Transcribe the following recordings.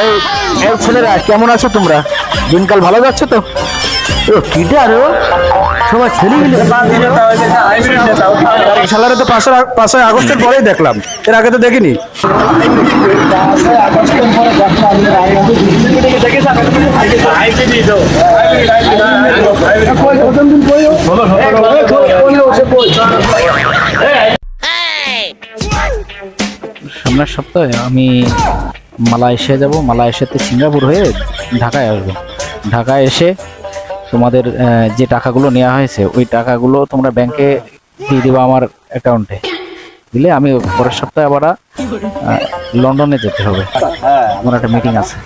এই ছেলেরা কেমন আছো তোমরা? দিনকাল ভালো যাচ্ছে তো? কিটা আরো সবাই ছেলে সালারে তো 5 আগস্টের পরেই দেখলাম, এর আগে তো দেখিনি। সামনের সপ্তাহে আমি মালয়েশিয়া যাব। মালয়েশিয়াতে সিঙ্গাপুর হয়ে ঢাকায় আসবো। ঢাকায় এসে তোমাদের যে টাকাগুলো নেওয়া হয়েছে ওই টাকাগুলো তোমরা ব্যাংকে দিয়ে দেবো আমার অ্যাকাউন্টে। দিলে আমি পরের সপ্তাহে আবার লন্ডনে যেতে হবে, আমার একটা মিটিং আছে।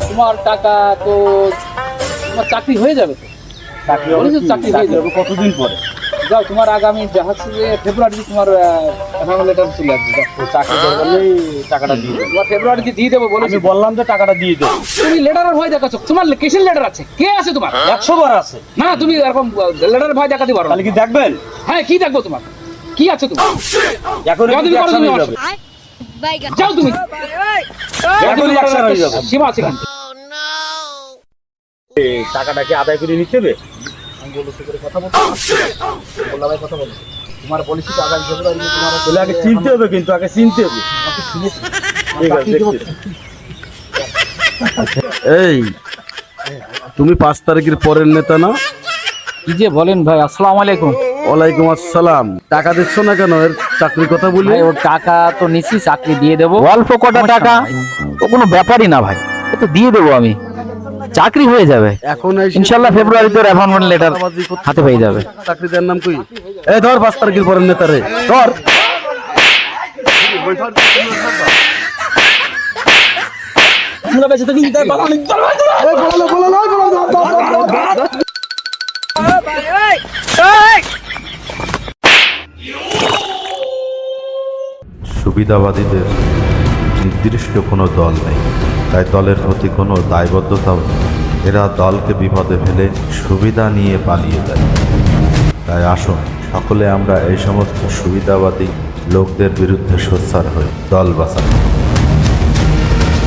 তোমার টাকা তো তোমার চাকরি হয়ে যাবে তো? চাকরি হয়ে যাবে কতদিন পরে? যাও, তোমার আগামী ফেব্রুয়ারিতে তোমার লেটার চলে আসবে। চাকরি করলেই টাকাটা দিয়ে দেবো। তোমার ফেব্রুয়ারিতে দিয়ে দেবো বলে আমি বললাম যে টাকাটা দিয়ে দেবো। তুমি লেটারের ভয় দেখাচ্ছ? তোমার কিসের লেটার আছে? কে আছে তোমার? 100 বার আছে। না, তুমি এরকম লেটারের ভয় দেখাতে পারো। তাহলে কি দেখবেন? হ্যাঁ, কি দেখবো? তোমার কি আছে? তোমার এখন যাও, তুমি সীমা আছে কিন্তু। টাকাটা কি আদায় করে নিতে হবে? তোমার বলেছি তো আগামী ফেব্রুয়ারিতে তোমার আগে চিনতে হবে, কিন্তু আগে চিনতে হবে। এই তুমি 5 তারিখের পরের নেতা না? কি যে বলেন ভাই? আসসালামু আলাইকুম। ওয়ালাইকুম আসসালাম। টাকা দিচ্ছ না কেন? এর চাকরির কথা বলি। ভাই ওর টাকা তো নিচ্ছি, চাকরি দিয়ে দেবো। অল্প কটা টাকা, ও কোনো ব্যাপারই না ভাই, ও তো দিয়ে দেবো আমি, চাকরি হয়ে যাবে। এখন ইনশাল্লাহ ফেব্রুয়ারিতে অ্যাপয়েন্টমেন্ট লেটার হাতে পেয়ে যাবে। চাকরি দেওয়ার নাম কই? এই ধর 5 তারিখের পরের নেতা রে, ধর। সুবিধাবাদীদের নির্দিষ্ট কোনো দল নেই, তাই দলের প্রতি কোনো দায়বদ্ধতাও নেই। এরা দলকে বিপদে ফেলে সুবিধা নিয়ে পালিয়ে যায়। তাই আসুন সকলে আমরা এই সমস্ত সুবিধাবাদী লোকদের বিরুদ্ধে সোচ্চার হই, দল বাঁচাই।